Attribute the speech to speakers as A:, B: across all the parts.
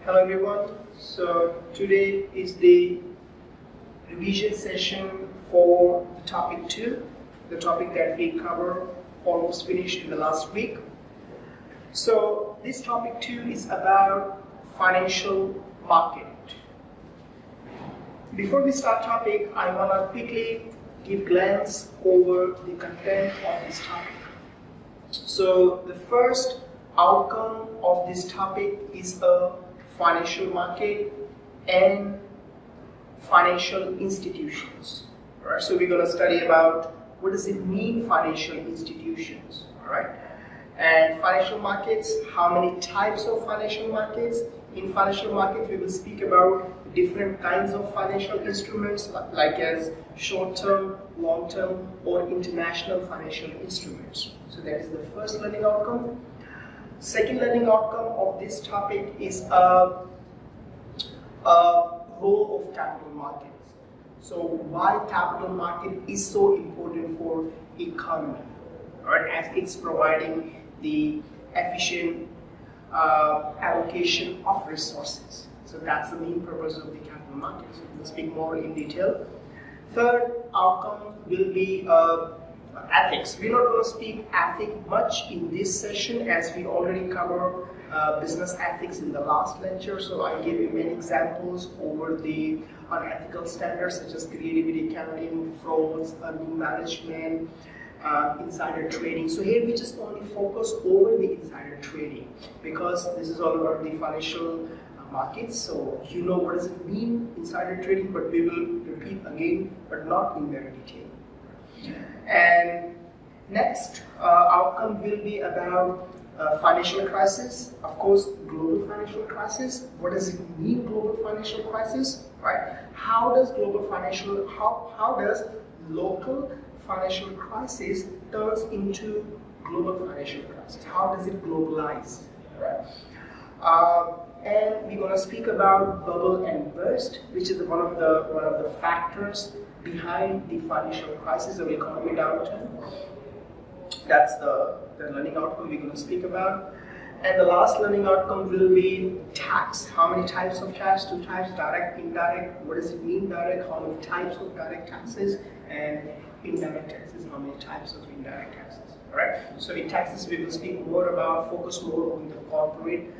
A: Hello everyone. So today is the revision session for topic 2, the topic that we covered almost finished in the last week. So this topic 2 is about financial market. Before we start topic, I want to quickly give glance over the content of this topic. So the first outcome of this topic is a financial market and financial institutions. All right, so we're going to study about what does it mean financial institutions, all right? And financial markets, how many types of financial markets? In financial markets, we will speak about different kinds of financial instruments like as short-term, long-term, or international financial instruments. So that is the first learning outcome. Second learning outcome of this topic is a role of capital markets. So why capital market is so important for economy, right? As it's providing the efficient allocation of resources. So that's the main purpose of the capital markets. We'll speak more in detail. Third outcome will be ethics. We're not going to speak ethics much in this session as we already covered business ethics in the last lecture. So I gave you many examples over the unethical standards such as creativity accounting, frauds, earning management, insider trading. So here we just only focus over the insider trading because this is all about the financial markets. So you know what does it mean insider trading, but we will repeat again, but not in very detail. And next outcome will be about financial crisis. Of course, global financial crisis. What does it mean, global financial crisis? Right? How does how does local financial crisis turns into global financial crisis? How does it globalize? Right? And we're going to speak about bubble and burst, which is one of the factors behind the financial crisis or economy downturn. That's the learning outcome we're going to speak about. And the last learning outcome will be tax. How many types of tax? 2 types, direct, indirect. What does it mean, direct? How many types of direct taxes? And indirect taxes. How many types of indirect taxes? All right. So in taxes, we will speak more about, focus more on the corporate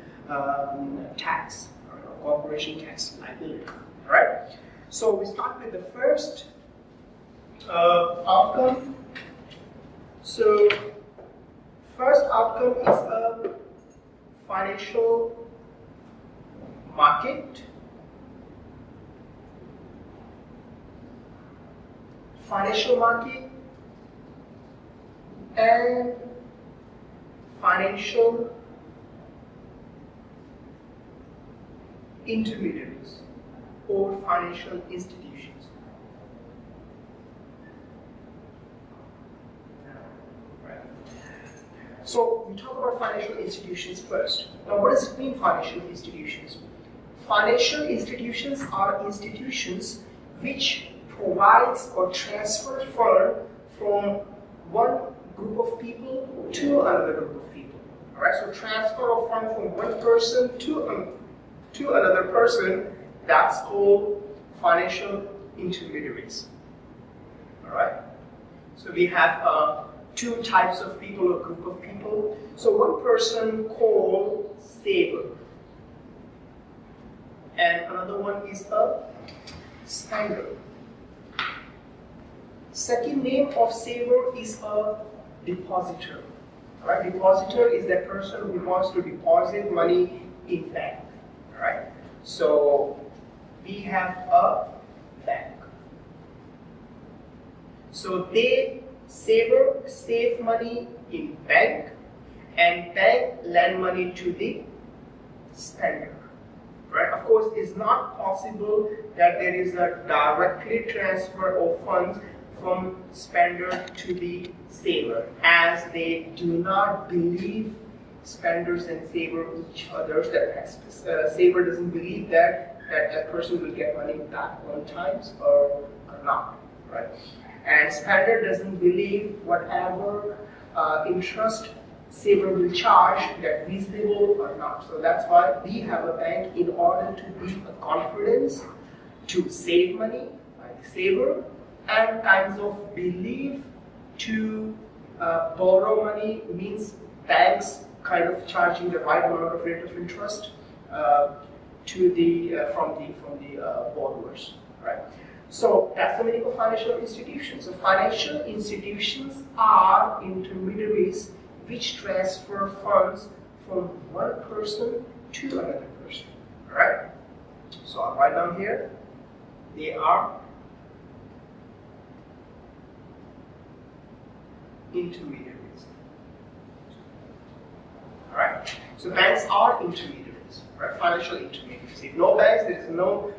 A: tax, or corporation tax liability. All right. So we start with the first outcome. So first outcome is a financial market. Financial market and financial intermediaries or financial institutions. So we talk about financial institutions first. Now what does it mean, financial institutions? Financial institutions are institutions which provides or transfer funds from one group of people to another group of people. Alright, so transfer of funds from one person to another person, that's called financial intermediaries. Alright, so we have 2 types of people or group of people. So one person called saver, and another one is a spender. Second name of saver is a depositor. Right? Depositor is that person who wants to deposit money in bank. Right? So we have a bank. So saver save money in bank, and bank lend money to the spender. Right? Of course, it's not possible that there is a directly transfer of funds from spender to the saver, as they do not believe, spenders and saver, each other. That saver doesn't believe that person will get money back on time or not, right? And spender doesn't believe whatever interest saver will charge that reasonable or not. So that's why we have a bank in order to give a confidence to save money by the saver and kinds of belief to borrow money, means banks kind of charging the right amount of rate of interest to the from the borrowers, right? So that's the meaning of financial institutions. So financial institutions are intermediaries which transfer funds from one person to another person, all right? So I'll write down here, they are intermediaries. All right? So banks are intermediaries, right? Financial intermediaries. If no banks, there is no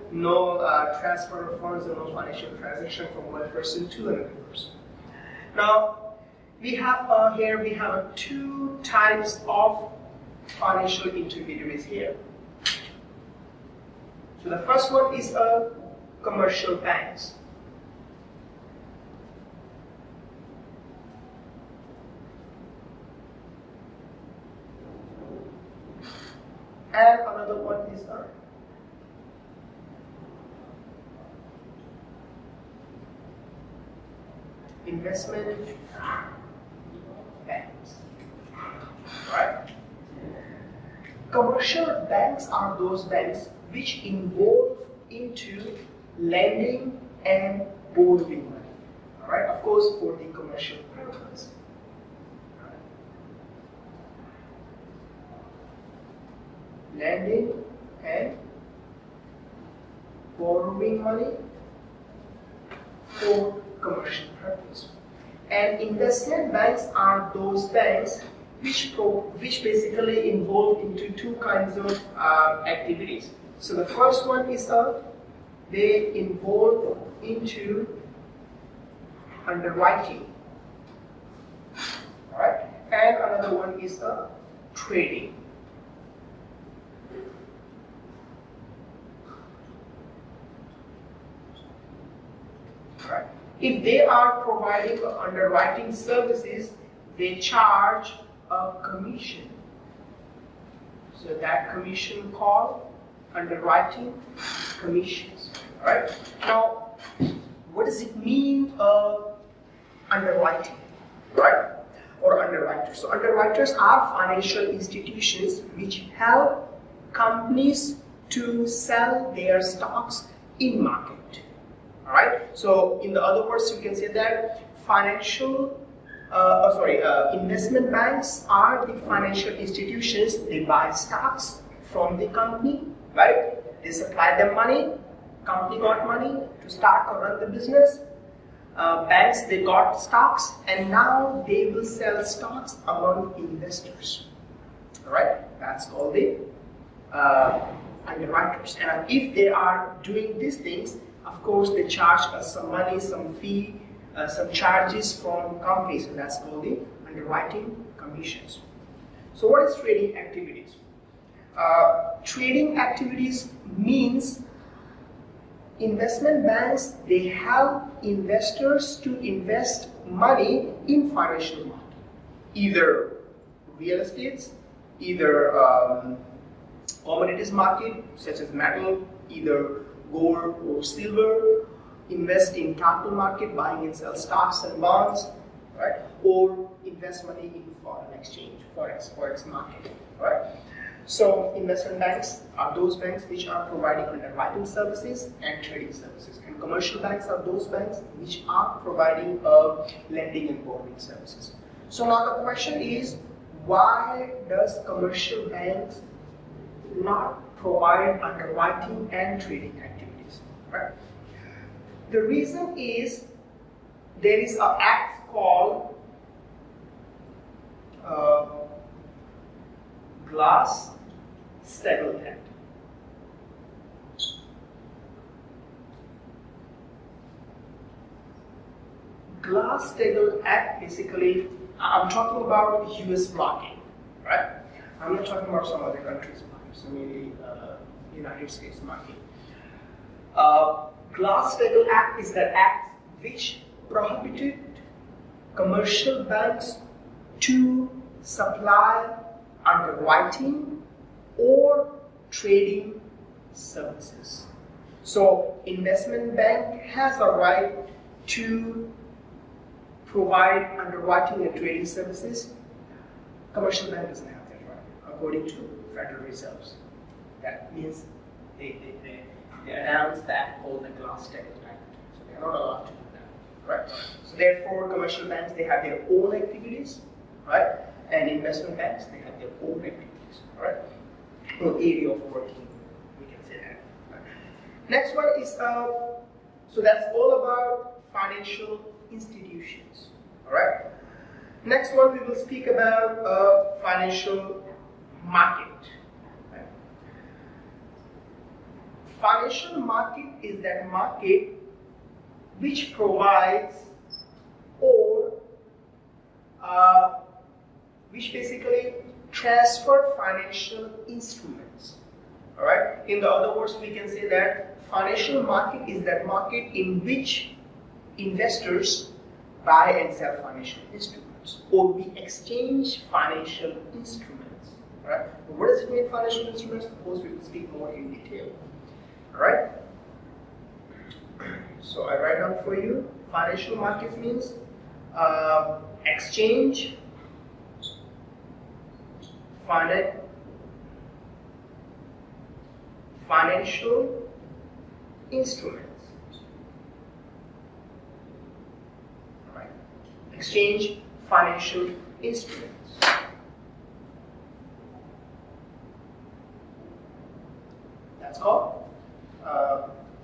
A: transfer of funds and no financial transaction from one person to another person. Now, we have two types of financial intermediaries here. So the first one is commercial banks. And another one is investment banks. Right? Commercial banks are those banks which involve into lending and borrowing money. All right? Of course, for the commercial purpose. Lending and borrowing money for commercial purpose. And investment banks are those banks which basically involve into two kinds of activities. So the first one is they involve into underwriting, all right? And another one is trading. Right. If they are providing underwriting services, they charge a commission. So that commission called underwriting commissions. Right. Now, what does it mean underwriting? Right? Or underwriters. So underwriters are financial institutions which help companies to sell their stocks in market. Alright, so in the other words, you can say that investment banks are the financial institutions. They buy stocks from the company, right? They supply them money, company got money to start or run the business. Banks, they got stocks, and now they will sell stocks among investors. Alright, that's called the underwriters. And if they are doing these things, of course, they charge us some money, some fee, some charges from companies, and that's called the underwriting commissions. So what is trading activities? Trading activities means investment banks, they help investors to invest money in financial market, either real estates, either commodities market, such as metal, either gold or silver, invest in capital market, buying and sell stocks and bonds, right? Or invest money in foreign exchange, forex market, right? So investment banks are those banks which are providing underwriting services and trading services, and commercial banks are those banks which are providing lending and borrowing services. So now the question is, why does commercial banks not provide underwriting and trading activities, right? The reason is there is an act called Glass-Steagall Act. Glass-Steagall Act, basically, I'm talking about US market, right? I'm not talking about some other countries' market, so mainly United States market. Glass-Steagall Act is the act which prohibited commercial banks to supply underwriting or trading services. So investment bank has a right to provide underwriting and trading services. Commercial bank doesn't have that right, according to Federal Reserves. That means they announce that all the glass steagall type. So they're not allowed to do that, right? So therefore, commercial banks, they have their own activities, right? And investment banks, they have their own activities, right? Or area of working, we can say that. Right? Next one is, so that's all about financial institutions, all right? Next one, we will speak about financial market. Right? Financial market is that market which provides or which basically transfer financial instruments. All right. In the other words, we can say that financial market is that market in which investors buy and sell financial instruments, or we exchange financial instruments. All right. What does it mean, financial instruments? Of course, we will speak more in detail. All right. So I write down for you. Financial markets means exchange financial instruments. All right. Exchange financial instruments. That's called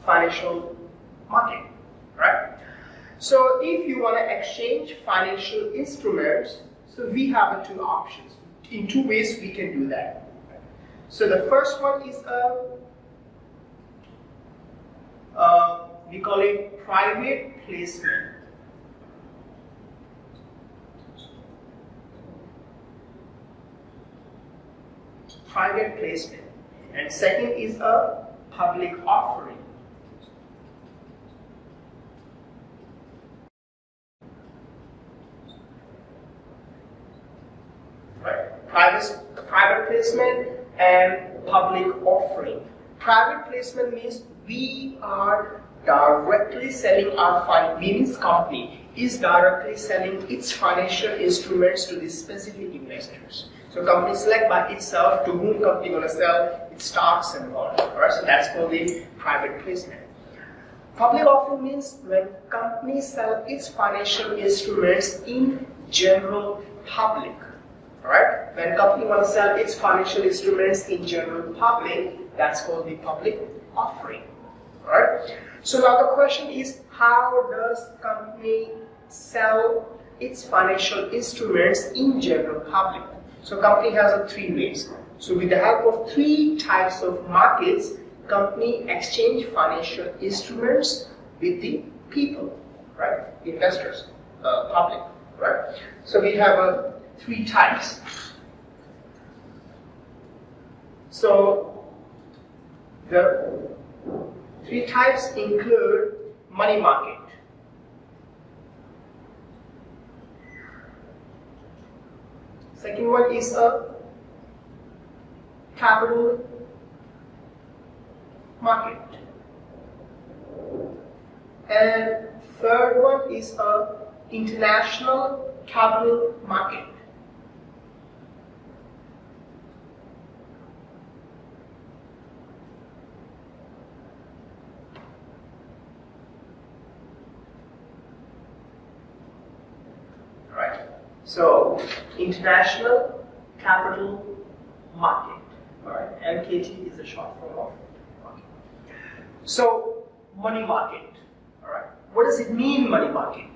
A: financial market, right? So if you want to exchange financial instruments, so we have two options. In two ways we can do that. So the first one is we call it private placement. Private placement. And second is a public offering. Right? Private placement and public offering. Private placement means we are directly selling our fund, means company is directly selling its financial instruments to these specific investors. So company select by itself to whom company going to sell its stocks and all. Alright, so that's called the private placement. Public offering means when company sell its financial instruments in general public. Alright, when company want to sell its financial instruments in general public, that's called the public offering. Alright, so now the question is, how does company sell its financial instruments in general public? So company has three ways. So with the help of three types of markets, company exchange financial instruments with the people, right? Investors, public, right? So we have three types. So the three types include money market. Second one is a capital market. And third one is a international capital market. So, international capital market. Alright, MKT is a short form of market. So, money market. Alright, what does it mean, money market?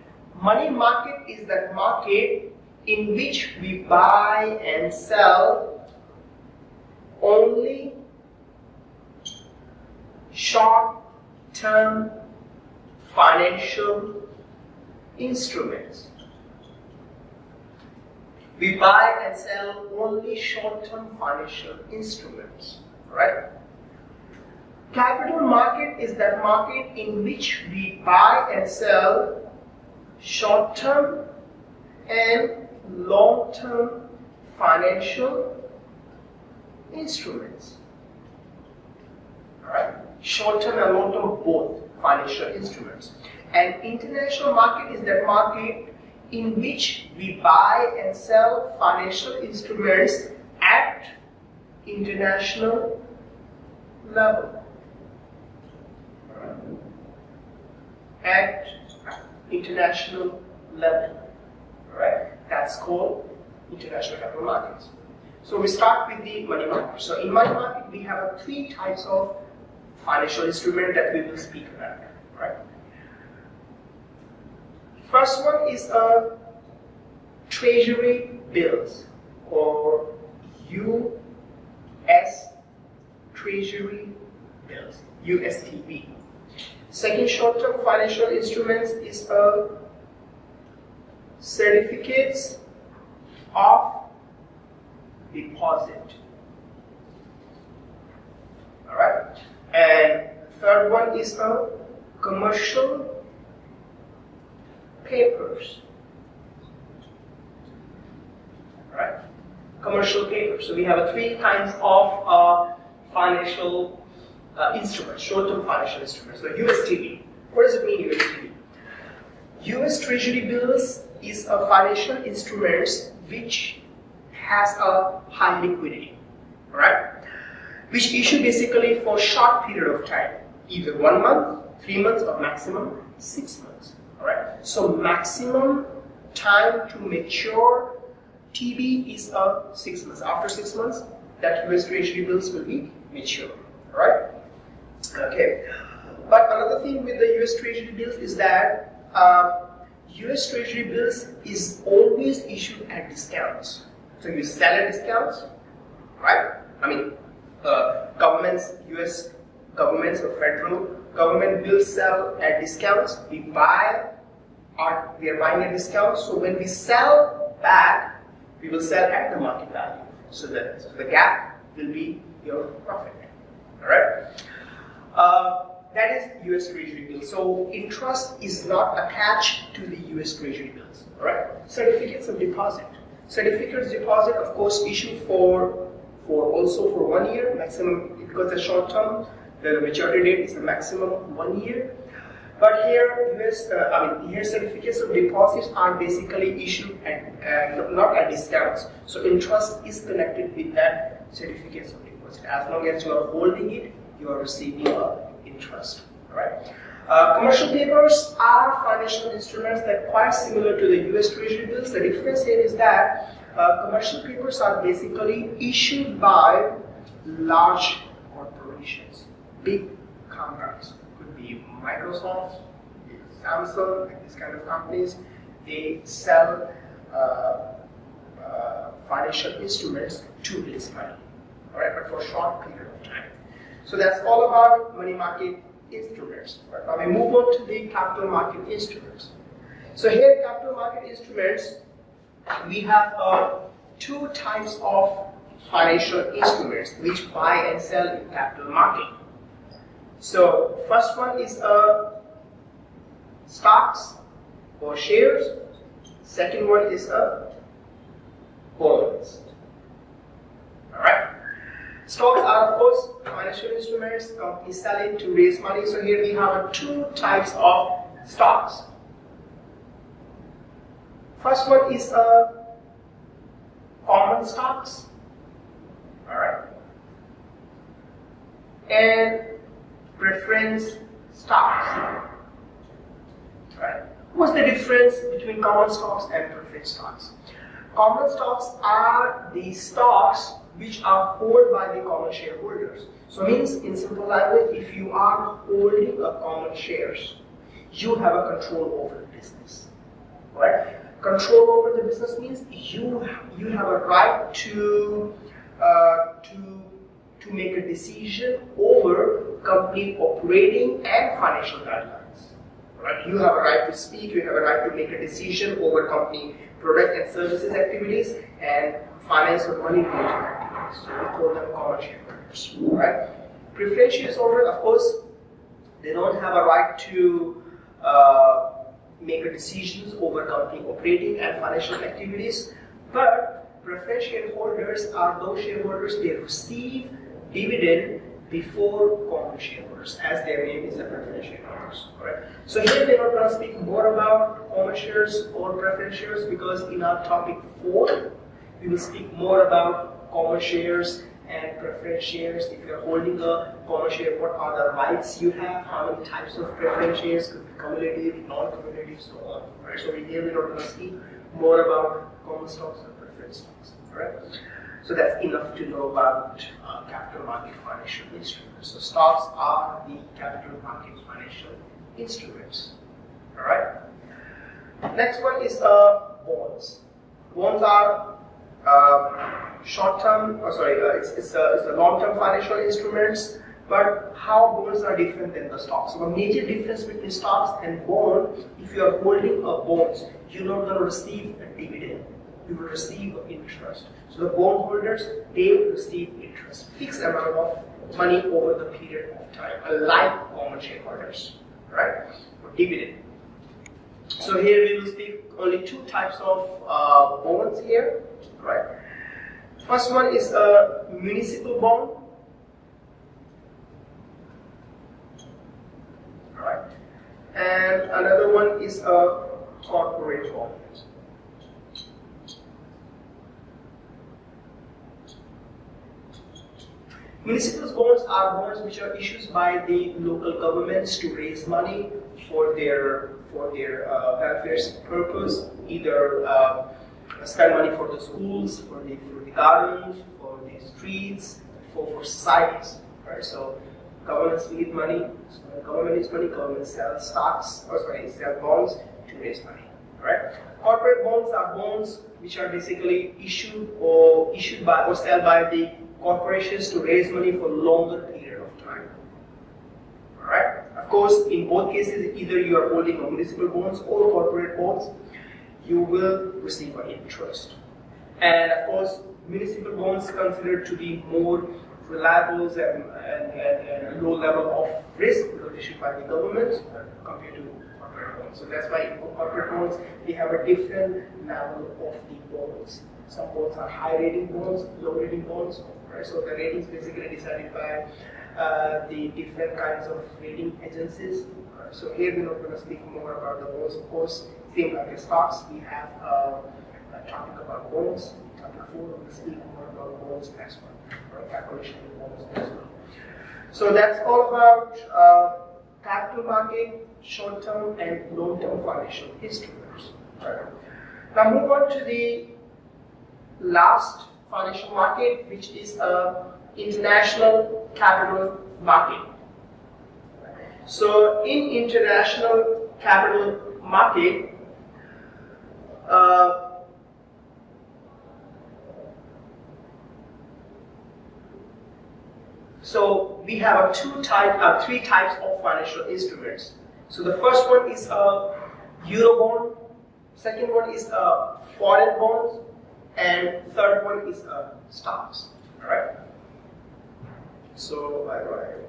A: Money market is that market in which we buy and sell only short-term financial instruments. We buy and sell only short-term financial instruments, right? Capital market is that market in which we buy and sell short-term and long-term financial instruments. Alright? Short-term and long-term both financial instruments. And international market is that market in which we buy and sell financial instruments at international level. Alright? At international level. Alright? That's called international capital markets. So we start with the money market. So in money market we have three types of financial instrument that we will speak about. Right? First one is Treasury Bills or US Treasury Bills, USTB. Second short-term financial instruments is certificates of deposit. Alright? And third one is commercial papers. Alright? Commercial papers. So we have three kinds of financial instruments, short-term financial instruments. So USTB. What does it mean, USTB? US Treasury Bills is a financial instrument which has a high liquidity, right? Which issue basically for short period of time, either 1 month, 3 months, or maximum 6 months. All right. So maximum time to mature TB is 6 months. After 6 months, that US Treasury Bills will be mature. All right. Okay. But another thing with the US Treasury Bills is that US Treasury Bills is always issued at discounts. So you sell at discounts, right? I mean, governments, US governments or federal government will sell at discounts. We are buying at discounts. So when we sell back, we will sell at the market value. So the gap will be your profit. All right. That is US Treasury Bills. So interest is not attached to the US Treasury Bills. All right. Certificates of deposit. Certificates of deposit, of course, issued for 1 year maximum because the short term, the maturity date is the maximum 1 year. But here, here certificates of deposits are basically issued at not at discounts. So interest is connected with that certificates of deposit. As long as you are holding it, you are receiving interest. Right? Commercial papers are financial instruments that are quite similar to the US Treasury Bills. The difference here is that commercial papers are basically issued by large corporations, big companies. Could be Microsoft, Samsung, like these kind of companies. They sell financial instruments to raise money, all right, but for a short period of time. So that's all about money market instruments. Right? Now we move on to the capital market instruments. So here, capital market instruments, we have two types of financial instruments which buy and sell in capital market. So first one is stocks or shares. Second one is bonds. All right. Stocks are, of course, financial instruments. Companies sell it to raise money. So here we have two types of stocks. First one is common stocks. All right. And preference stocks. All right. What's the difference between common stocks and preference stocks? Common stocks are the stocks which are held by the common shareholders. So means, in simple language, if you are holding a common shares, you have a control over the business. Right? Control over the business means you have a right to make a decision over company operating and financial guidelines. Right? You have a right to speak. You have a right to make a decision over company product and services activities and finance or money related activities. So we call them common shareholders. Right? Preferential shareholders, of course, they don't have a right to make decisions over company operating and financial activities, but preferred shareholders are those shareholders they receive dividend before common shareholders, as their name is the preferred shareholders. Right? So here we're not going to speak more about common shares or preferred shares, because in our topic 4 we will speak more about common shares and preferred shares. If you're holding a common share, what are the rights you have, how many types of preferred shares, could be cumulative, non-cumulative, so on. Right? So here we're not going to speak more about common stocks and preferred stocks. Right? So that's enough to know about capital market financial instruments. So stocks are the capital market financial instruments. All right. Next one is bonds. Bonds are short-term. It's a long-term financial instruments. But how bonds are different than the stocks? So the major difference between stocks and bonds: if you are holding a bonds, you're not going to receive a dividend. You will receive interest. So the bondholders, they receive interest, fixed amount of money over the period of time, unlike common shareholders, right? For dividend. So here we will speak only 2 types of bonds here, right? First one is a municipal bond, right? And another one is a corporate bond. Municipal bonds are bonds which are issued by the local governments to raise money for their welfare purpose, either spend money for the schools, for the gardens, for the streets, for societies. Right? So governments need money. So when government needs money, government sells sell bonds to raise money. Right? Corporate bonds are bonds which are basically issued by or sold by the corporations to raise money for longer period of time. Alright? Of course, in both cases, either you are holding municipal bonds or corporate bonds, you will receive an interest. And of course, municipal bonds considered to be more reliable and low level of risk because issued by the government compared to corporate bonds. So that's why in corporate bonds, they have a different level of the bonds. Some bonds are high rating bonds, low rating bonds. Right? So the ratings basically decided by the different kinds of rating agencies. So here we're not going to speak more about the bonds. Of course, same like the stocks, we have a topic about bonds. Topic 4, we'll speak more about bonds as well, or calculation of bonds as well. So that's all about capital market, short-term and long-term financial instruments. Right. Now move on to the last financial market, which is international capital market. So in international capital market, so we have 3 types of financial instruments. So the first one is a euro bond, second one is a foreign bonds, and third one is stocks. All right. So I write.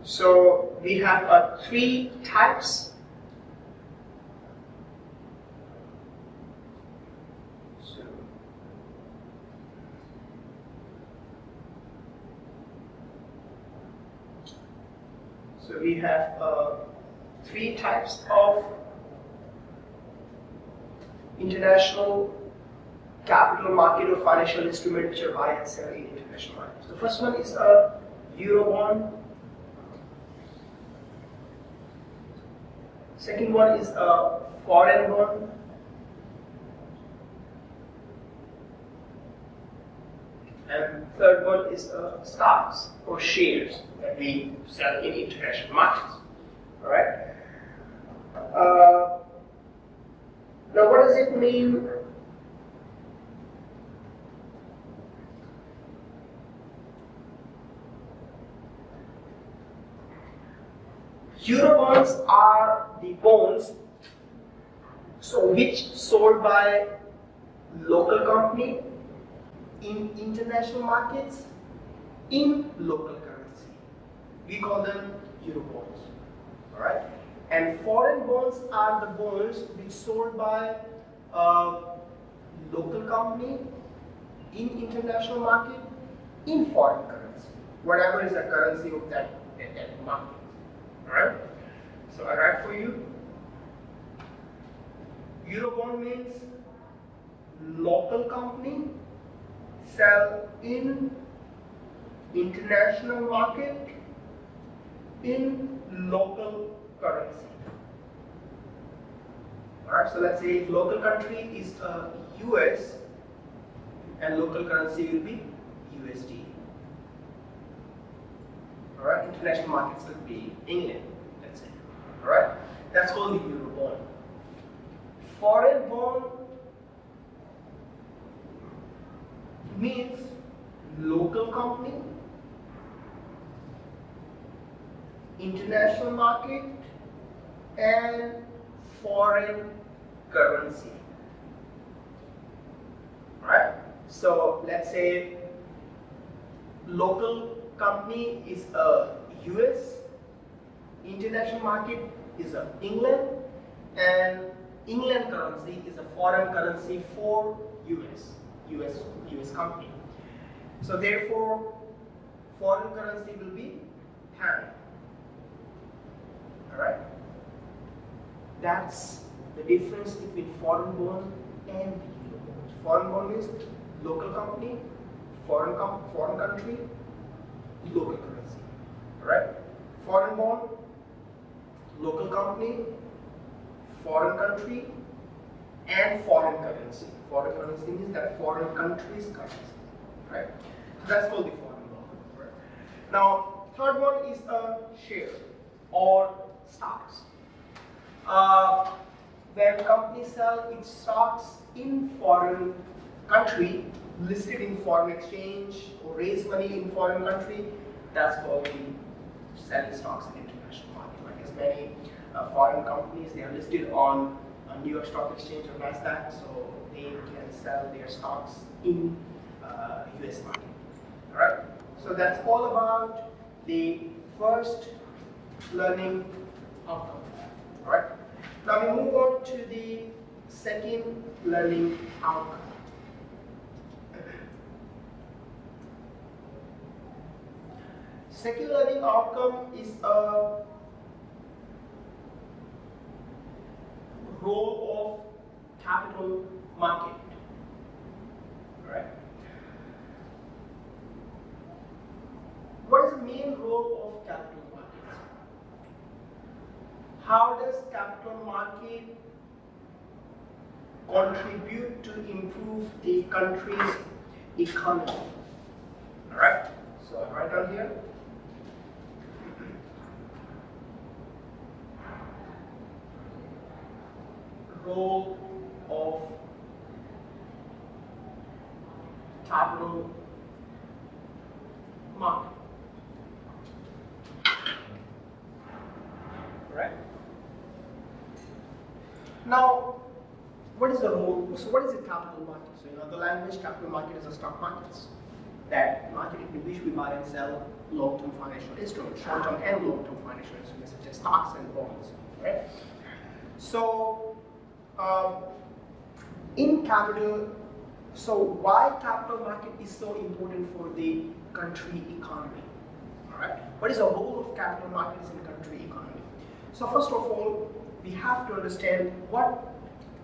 A: So we have 3 types. So we have 3 types of international capital market or financial instrument which are buy and sell in international markets. The first one is a euro bond. Second one is a foreign bond. And third one is stocks or shares that we sell in international markets. All right. Now, what does it mean? Eurobonds are the bonds which sold by local company in international markets in local currency. We call them Eurobonds. Alright? And foreign bonds are the bonds which sold by a local company in international market in foreign currency. Whatever is the currency of that market. Alright? So I write for you. Eurobond means local company sell in international market in local currency. Alright, so let's say if local country is US and local currency will be USD. Alright, international markets could be England, let's say. Alright, that's called the Eurobond. Foreign bond means local company, international market, and foreign currency. Right? So let's say local company is a US, international market is a England, and England currency is a foreign currency for US company. So therefore, foreign currency will be pound. Alright? That's the difference between foreign bond and Eurobond. Foreign bond is local company, foreign country, local currency. Alright? Foreign bond, local company, foreign country, and foreign currency. Foreign currency means that foreign country's currency. Right? So that's called the foreign bond. Right? Now, third one is a share or stocks. When companies sell its stocks in foreign country, listed in foreign exchange, or raise money in foreign country, that's called the selling stocks in international market. Like as many foreign companies, they are listed on New York Stock Exchange or NASDAQ, so they can sell their stocks in US market. Alright? So that's all about the first learning outcome. Alright? Now we move on to the second learning outcome. Second learning outcome is a role of capital market. Right? What is the main role of capital markets? How does capital market contribute to improve the country's economy? Alright, so I write down here. Role of capital market. Right? Now, what is the role? So, what is a capital market? So, in other language, capital market is a stock markets. That market in which we buy and sell long-term financial instruments, short-term and long-term financial instruments such as stocks and bonds. Right? So, in capital, so why capital market is so important for the country economy? Alright, what is the role of capital markets in country economy? So first of all, we have to understand what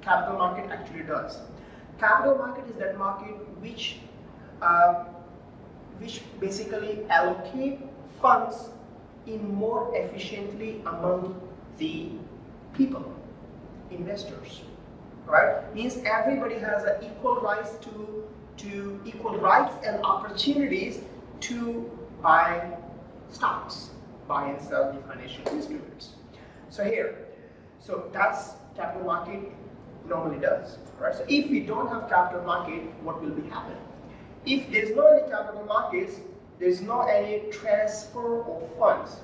A: capital market actually does. Capital market is that market which basically allocate funds in more efficiently among the people, investors. Right? Means everybody has an equal rights to equal rights and opportunities to buy stocks, buy and sell the financial instruments. So here, so that's capital market normally does. Right? So if we don't have capital market, what will be happen? If there's no any capital markets, there's no any transfer of funds.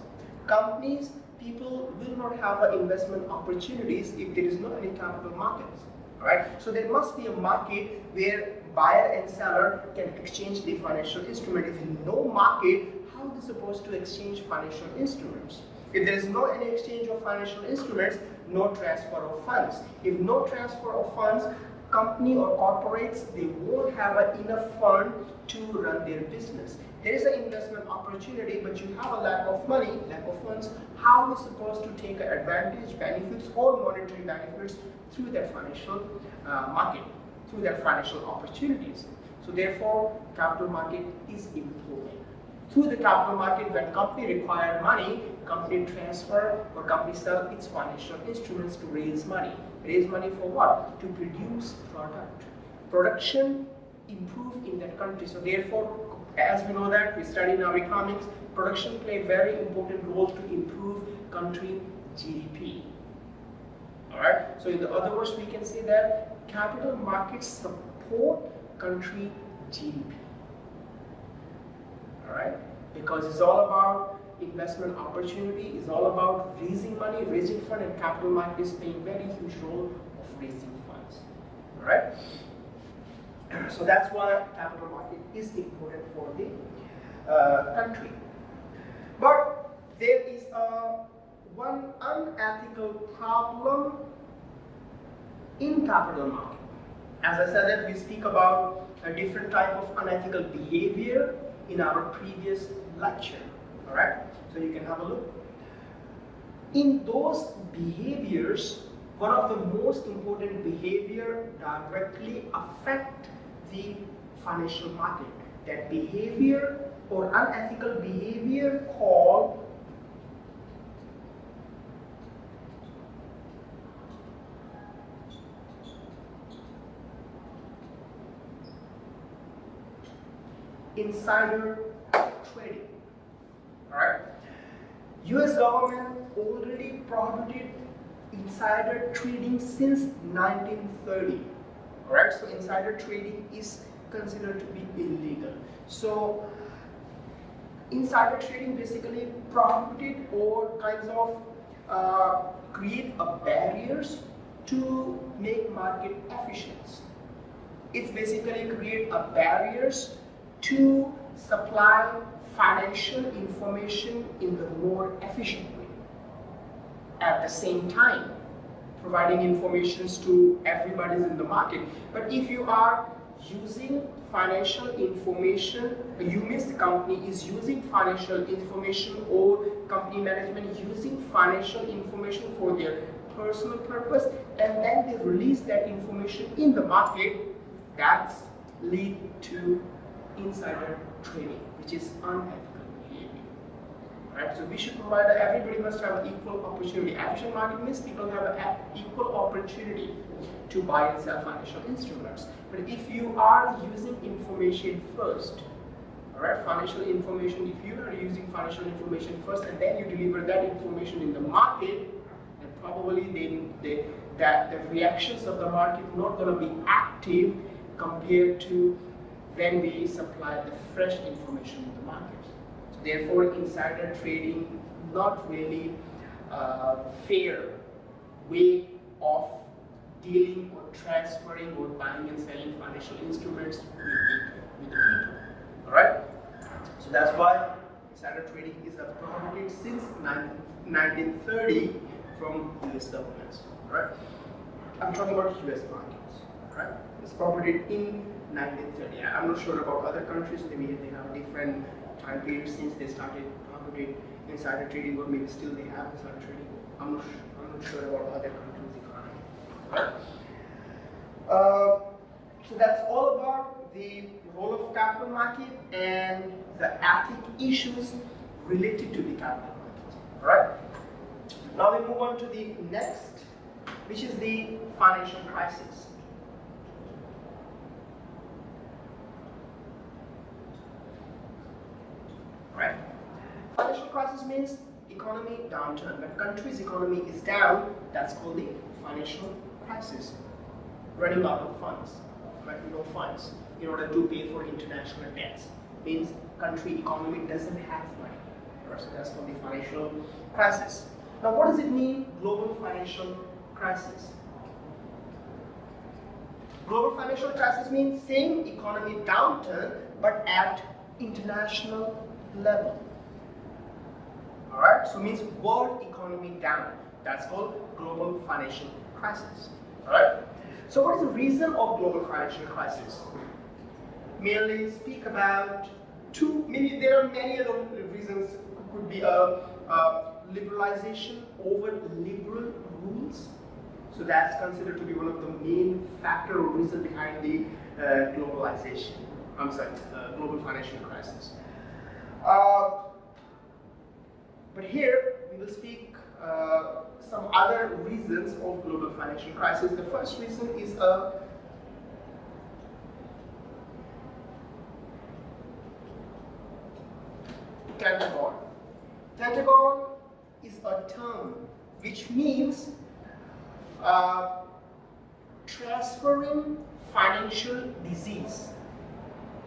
A: Companies, people will not have investment opportunities if there is no any capital markets. Right? So there must be a market where buyer and seller can exchange the financial instrument. If no market, how how they're supposed to exchange financial instruments. If there is no any exchange of financial instruments, no transfer of funds. If no transfer of funds, company or corporates, they won't have enough fund to run their business. There is an investment opportunity, but you have a lack of money, lack of funds. How are you supposed to take advantage, benefits, or monetary benefits through that financial market, through that financial opportunities? So therefore, capital market is important. Through the capital market, when company require money, company transfer or company sell its financial instruments to raise money. Raise money for what? To produce product. Production improve in that country. So therefore, as we know that, we study in our economics, production play a very important role to improve country GDP. Alright, so in the other words, we can say that capital markets support country GDP. Alright, because it's all about investment opportunity, it's all about raising money, raising fund, and capital market is playing very huge role of raising funds. Alright, so that's why capital market is important for the country. But there is one unethical problem in capital market. As I said that we speak about a different type of unethical behavior in our previous lecture. Alright, so you can have a look. In those behaviors, one of the most important behavior directly affect the financial market. That behavior or unethical behavior called insider trading. Alright, US government already prohibited insider trading since 1930. Alright, so insider trading is considered to be illegal. So insider trading basically prohibited or kinds of create a barriers to make market efficient. It's basically create a barriers to supply financial information in the more efficient way. At the same time, providing informations to everybody in the market. But if you are using financial information, you means the company is using financial information or company management using financial information for their personal purpose, and then they release that information in the market, that's lead to insider trading, which is unethical behavior. Right? So we should provide that everybody must have an equal opportunity. Efficient market means people have an equal opportunity to buy and sell financial instruments. But if you are using information first, alright, financial information, if you are using financial information first and then you deliver that information in the market, then probably the reactions of the market not going to be active compared to when we supply the fresh information in the market. So therefore, insider trading not really fair way of dealing or transferring or buying and selling financial instruments with the people. Alright? So that's why insider trading is prohibited since 1930 from US governments. Alright? I'm talking about US markets. Alright? It's prohibited in 1930. I'm not sure about other countries, maybe they have different time periods since they started prohibiting insider trading, or maybe still they have insider trading. I'm not sure about other countries' economy. Right? So that's all about the role of capital market and the ethic issues related to the capital market. Alright? Now we move on to the next, which is the financial crisis. Right? Financial crisis means economy downturn. When country's economy is down, that's called the financial crisis. Running out of funds, right? No funds in order to pay for international debts. Means country economy doesn't have money. Right? So that's called the financial crisis. Now what does it mean, global financial crisis? Global financial crisis means same economy downturn but at international level. Alright, so it means world economy down. That's called global financial crisis. Alright? So what is the reason of global financial crisis? Mainly speak about there are many other reasons. Could be liberalization over liberal rules. So that's considered to be one of the main factor or reason behind the global financial crisis. But here we will speak some other reasons of global financial crisis. The first reason is Pentagon. Pentagon is a term which means transferring financial disease.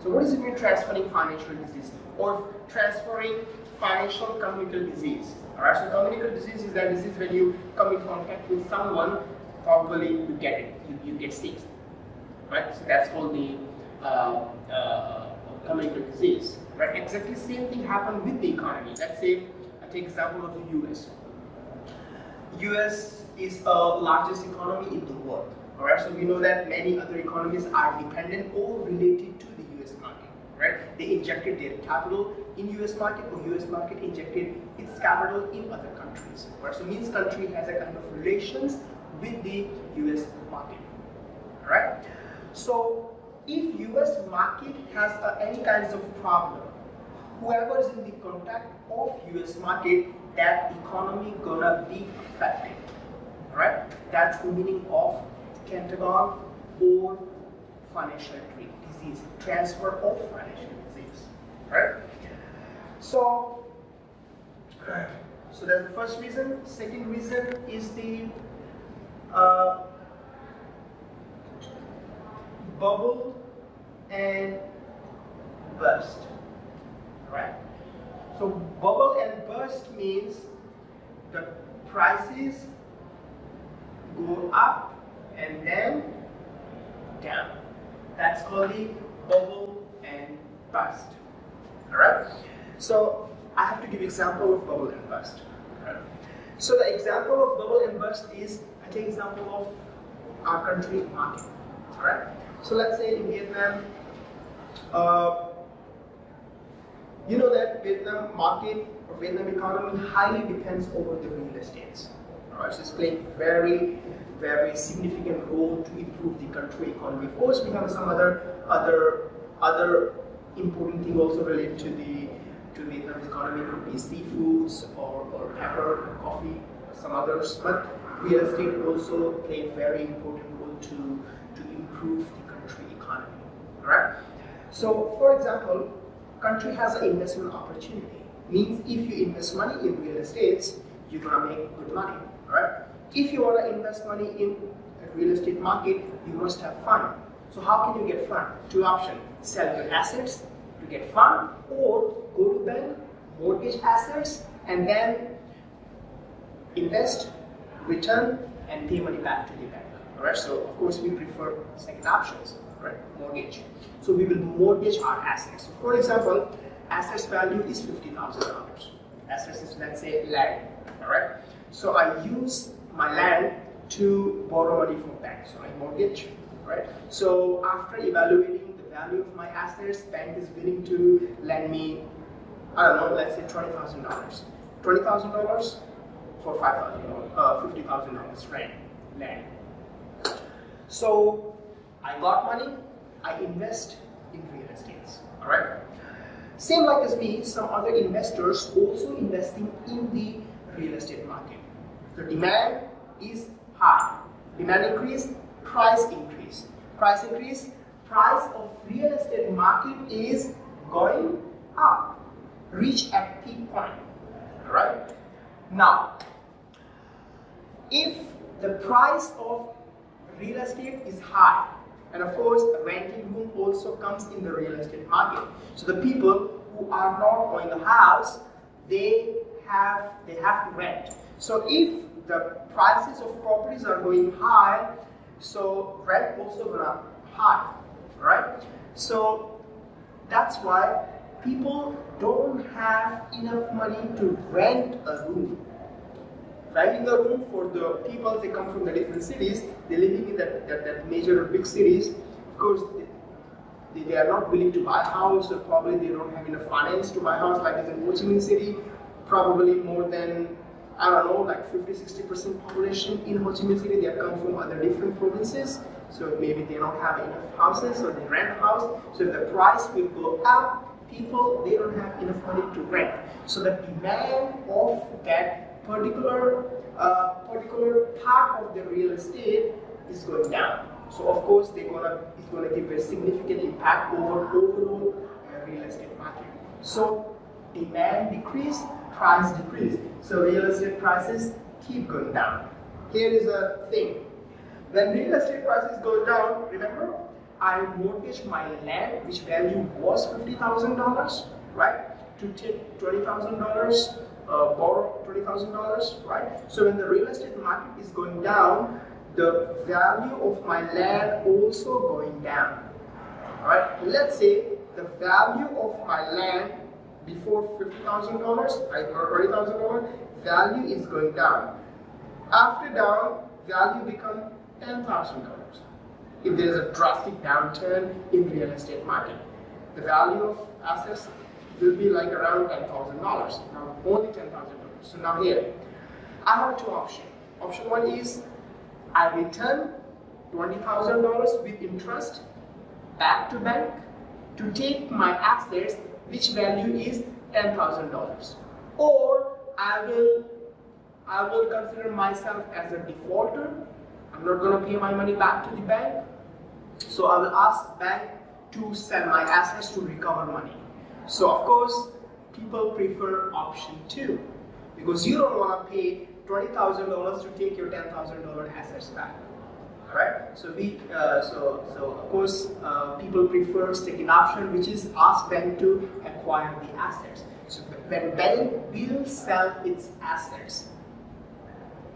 A: So what does it mean, transferring financial disease or transferring financial communicable disease? Alright, so communicable disease is that disease when you come in contact with someone, probably you get it, you get sick. Right? So that's called the communicable disease. Right? Exactly the same thing happened with the economy. Let's say I take example of the US. US is the largest economy in the world. Alright, so we know that many other economies are dependent or related to the US market. Right? They injected their capital in US market, or US market injected its capital in other countries. Right? So it means country has a kind of relations with the US market. Alright? So if US market has any kinds of problem, whoever is in the contact of US market, that economy gonna be affected. Alright? That's the meaning of Pentagon or financial disease, transfer of financial disease. Right? So that's the first reason. Second reason is the bubble and burst. Right? So bubble and burst means the prices go up and then down. That's called the bubble and burst. Alright? So I have to give example of bubble and burst. Right? So the example of bubble and burst is, I take example of our country market. Alright? So let's say in Vietnam, you know that Vietnam market or Vietnam economy highly depends over the real estates. Alright, so it's playing very, very significant role to improve the country economy. Of course, we have some other important thing also related to Vietnam's economy. It could be seafoods or pepper, coffee, some others. But real estate also play a very important role to improve the country economy. Alright? So, for example, country has an investment opportunity. Means if you invest money in real estates, you're gonna make good money. Alright? If you wanna invest money in a real estate market, you must have fund. So how can you get fund? Two options: sell your assets to get fund, or go to bank, mortgage assets, and then invest, return, and pay money back to the bank. Alright, so of course we prefer second options, right? Mortgage. So we will mortgage our assets. So for example, assets value is $50,000. Assets is, let's say, land. Alright. So I use my land to borrow money from bank. So I mortgage. Right. So after evaluating the value of my assets, bank is willing to lend me, I don't know, let's say $20,000. $20,000 for $50,000 rent, land. So I got money, I invest in real estates. Alright? Same like as me, some other investors also investing in the real estate market. The demand is high. Demand increase, price increase. Price increase, price of real estate market is going up. Reach at peak point. Alright? Now, if the price of real estate is high, and of course renting room also comes in the real estate market. So the people who are not owning a house, they have to rent. So if the prices of properties are going high, so rent also gonna high, right? So that's why people don't have enough money to rent a room. Renting a room for the people, they come from the different cities, they're living in that major big cities. Of course, they are not willing to buy a house, or probably they don't have enough finance to buy a house, like in Ho Chi Minh City. Probably more than, I don't know, like 50-60% population in Ho Chi Minh City, they come from other different provinces. So maybe they don't have enough houses, so they rent a house. So if the price will go up, people, they don't have enough money to rent. So the demand of that particular part of the real estate is going down. So of course, it's gonna give a significant impact over overall real estate market. So demand decrease, price decrease. So real estate prices keep going down. Here is a thing. When real estate prices go down, remember, I mortgaged my land, which value was $50,000, right? To take $20,000, borrow $20,000, right? So when the real estate market is going down, the value of my land also going down, right? Let's say the value of my land before $50,000, or $20,000, value is going down. After down, value become $10,000. If there is a drastic downturn in real estate market, the value of assets will be like around $10,000. Now only $10,000. So now here, I have two options. Option one is I return $20,000 with interest back to bank to take my assets, which value is $10,000. Or I will consider myself as a defaulter. I'm not going to pay my money back to the bank. So I will ask bank to sell my assets to recover money. So of course, people prefer option 2 because you don't want to pay $20,000 to take your $10,000 assets back. Alright? So of course, people prefer second option, which is ask bank to acquire the assets. So when bank will sell its assets,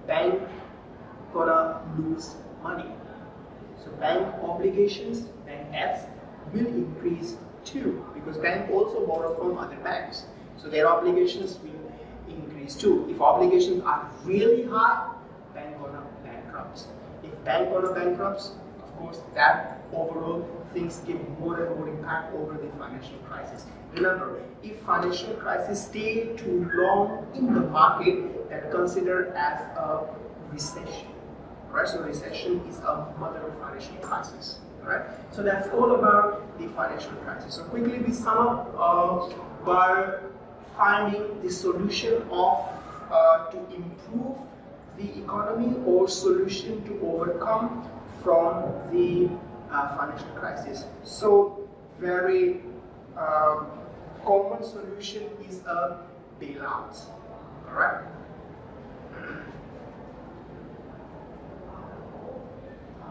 A: bank gonna lose money. So bank obligations, bank debts will increase too, because bank also borrow from other banks. So their obligations will increase too. If obligations are really high, bank gonna bankrupt. If bank gonna bankrupt, of course that overall things give more and more impact over the financial crisis. Remember, if financial crisis stay too long in the market, that considered as a recession. Right? So recession is a mother of financial crisis. Right? So that's all about the financial crisis. So quickly we sum up by finding the solution of to improve the economy or solution to overcome from the financial crisis. So very common solution is a bailout. All right.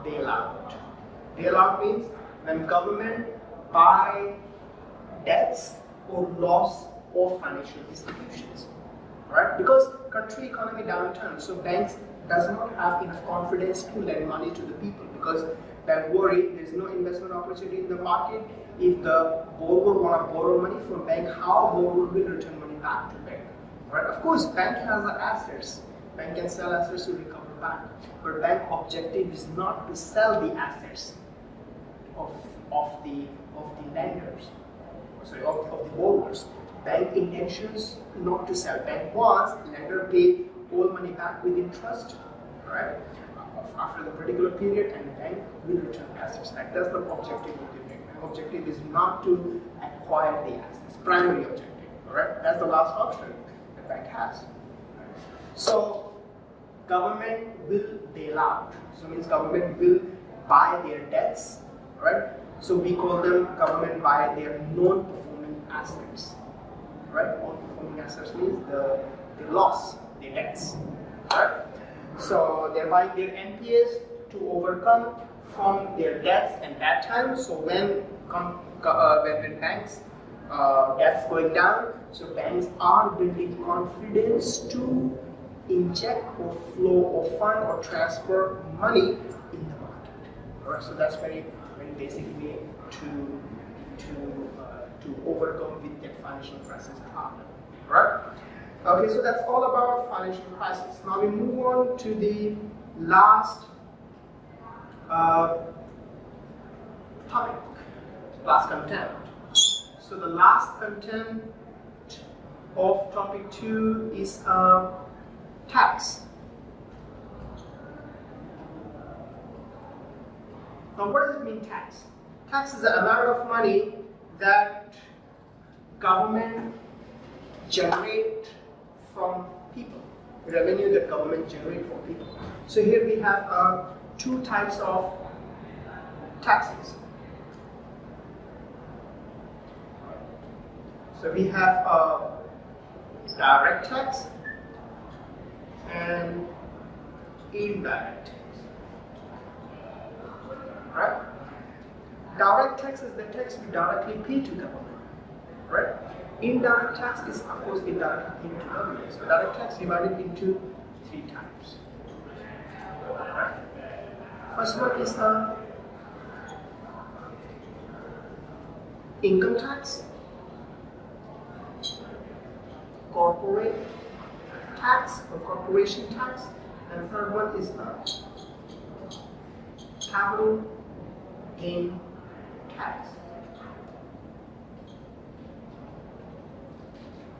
A: Bailout. Bailout means when government buy debts or loss of financial institutions, right? Because country economy downturn, so banks does not have enough confidence to lend money to the people because they're worried there's no investment opportunity in the market. If the borrower want to borrow money from bank, how borrower will return money back to bank, right? Of course, bank has the assets. Bank can sell assets to recover back, but bank objective is not to sell the assets of the lenders, sorry, of the borrowers. Bank intentions not to sell. Bank wants lender pay all money back with interest, right? After the particular period, and bank will return assets. That's the objective of the bank. Bank objective is not to acquire the assets. Primary objective, all right? That's the last option the bank has. So government will bail out. So means government will buy their debts, right? So we call them government buy their non-performing assets, right? Non-performing assets means the loss, the debts, right? So they're buying their NPAs to overcome from their debts at that time. So when banks debts going down, so banks are building confidence to inject or flow or fund or transfer money in the market. Alright, so that's very basic way to to overcome with their financial crisis problem. Right? Okay, so that's all about financial crisis. Now we move on to the last topic, last content. So the last content of topic 2 is tax. Now what does it mean, tax? Tax is the amount of money that government generate from people, revenue that government generate from people. So here we have 2 types of taxes. So we have direct tax and indirect tax. Right? Direct tax is the tax we directly pay to government. Right? Indirect tax is, of course, indirectly paid to government. So direct tax divided into 3 types. Right? First one is income tax, corporate tax or corporation tax, and third one is capital gain tax.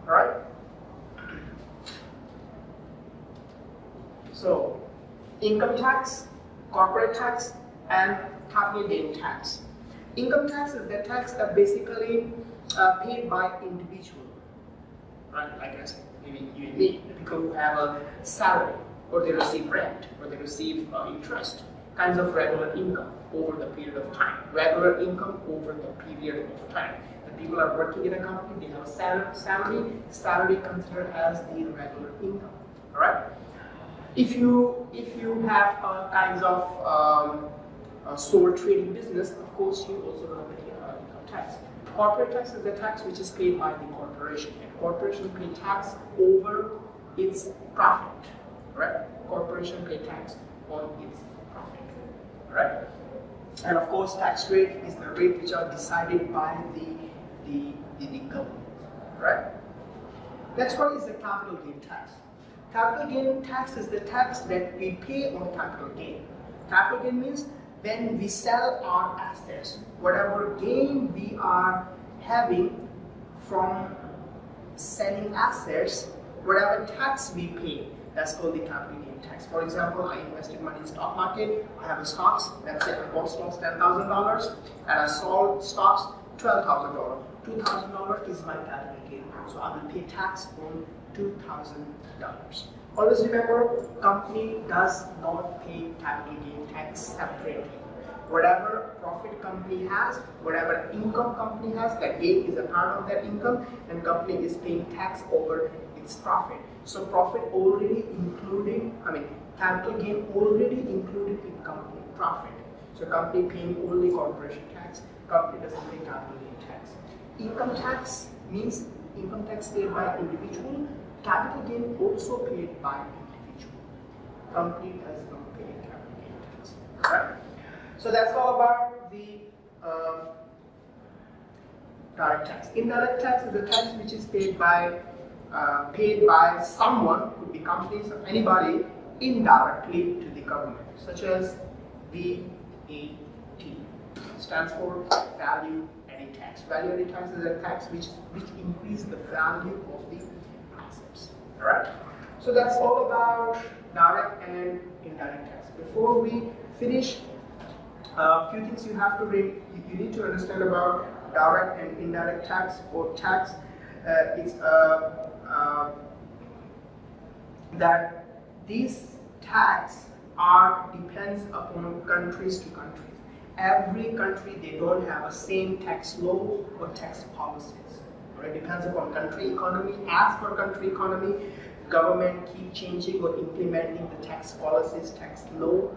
A: Alright? So, income tax, corporate tax, and capital gain tax. Income tax is the tax that basically paid by individual. Right? Like I said, maybe you and me, the people who have a salary, or they receive rent, or they receive interest, kinds of regular income over the period of time. Regular income over the period of time. The people are working in a company, they have a salary considered as the regular income. Alright? If you have kinds of sole trading business, of course you also have to pay income tax. Corporate tax is the tax which is paid by the corporation. And corporation pay tax over its profit. Right? Corporation pay tax on its profit. Right? And of course, tax rate is the rate which are decided by the government. Right? Next one is the capital gain tax. Capital gain tax is the tax that we pay on capital gain. Capital gain means when we sell our assets, whatever gain we are having from selling assets, whatever tax we pay, that's called the capital gain tax. For example, I invested money in stock market, I have a stocks, let's say I bought stocks $10,000 and I sold stocks $12,000. $2,000 is my capital gain. So I will pay tax on $2,000. Always remember, company does not pay capital gain tax separately. Whatever profit company has, whatever income company has, that gain is a part of that income, and company is paying tax over its profit. So profit already including, capital gain already included in company profit. So company paying only corporation tax, company doesn't pay capital gain tax. Income tax means income tax paid by individual, capital gain also paid by individual. Company does not pay capital gain tax. Right? So that's all about the direct tax. Indirect tax is the tax which is paid by someone, could be companies or anybody, indirectly to the government, such as VAT. Stands for value added tax. Value added tax is a tax which increases the value of the assets. Alright? So that's all about direct and indirect tax. Before we finish, a few things you have to you need to understand about direct and indirect tax or tax. It's that these tax depends upon countries to countries. Every country, they don't have a same tax law or tax policies. Right? Depends upon country economy. As per country economy, government keep changing or implementing the tax policies, tax law.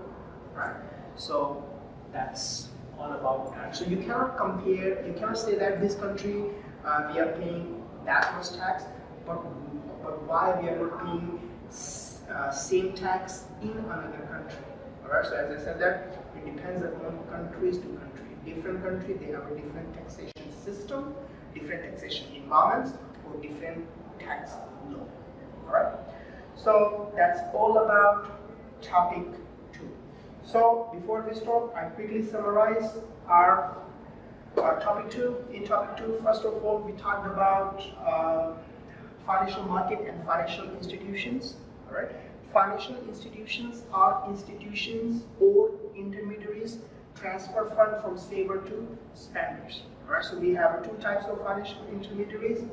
A: Right? So that's all about that. So you cannot compare, you cannot say that this country we are paying that much tax, but why we are not paying same tax in another country. Alright, so as I said that it depends upon countries to country. Different country, they have a different taxation system, different taxation environments or different tax law. Alright? So that's all about topic 2. So before we start, I quickly summarize our topic 2. In topic 2, first of all, we talked about financial market and financial institutions. Alright? Financial institutions are institutions or intermediaries transfer fund from saver to spenders. Alright? So we have 2 types of financial intermediaries.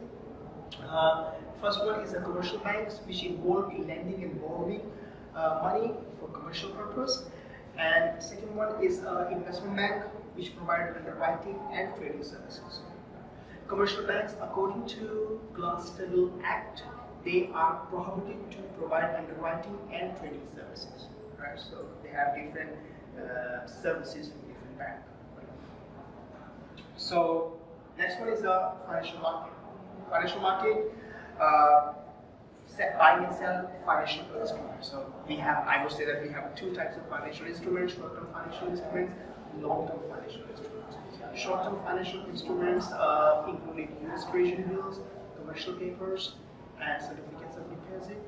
A: First one is the commercial banks, which involve in lending and borrowing money for commercial purpose. And second one is investment bank, which provide underwriting and trading services. Commercial banks, according to Glass-Steagall Act, they are prohibited to provide underwriting and trading services. Right? So they have different services from different banks. So next one is the financial market. Financial market, buying and sell financial instruments. So we have, I would say that we have 2 types of financial instruments: short-term financial instruments, long-term financial instruments. Short-term financial instruments include US Treasury Bills, commercial papers, and certificates of deposit.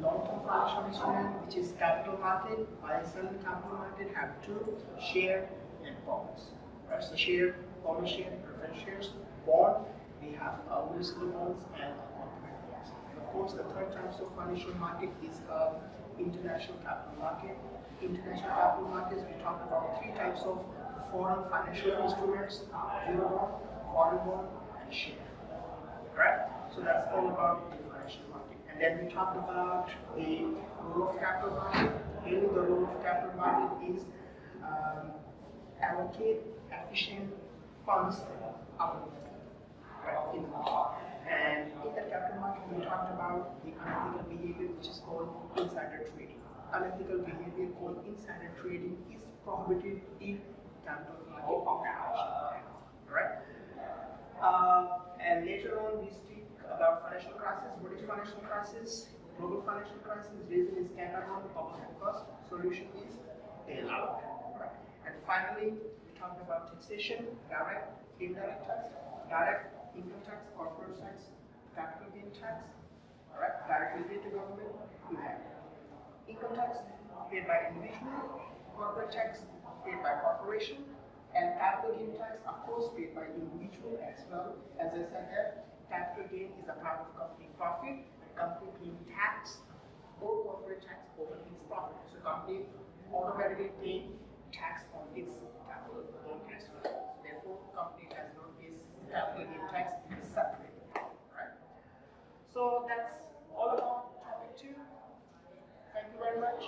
A: Long-term financial instrument, which is capital market, buy and sell in capital market, have 2: share and bonds. Right? So share, common share, preference shares. Bond, we have municipal bonds and corporate bonds. And of course, the third type of financial market is international capital market. International capital markets, we talk about 3 types of foreign financial instruments: euro, foreign bond, and share. Right? So that's all about the financial market. And then we talked about the role of capital market. Really, the role of capital market is allocate efficient funds out in the market. And in the capital market, we talked about the unethical behavior, which is called insider trading. Unethical behavior called insider trading is prohibited in capital market operation. Right? And later on, we speak about financial crisis. What is financial crisis? Global financial crisis. Reason is Canada, public cost. Solution is bailout. Right? And finally, we talked about taxation, direct, indirect tax, direct income tax, corporate tax, capital gain tax. All right, directly paid to government. We have income tax paid by individual, corporate tax paid by corporation, and capital gain tax, of course, paid by individual as well. As I said there, capital gain is a part of company profit, and company paying tax or corporate tax over its profit. So company automatically pay tax on its capital gain as well. Therefore, company has not paid capital gain tax separately. Right? So that's all about topic 2. Thank you very much.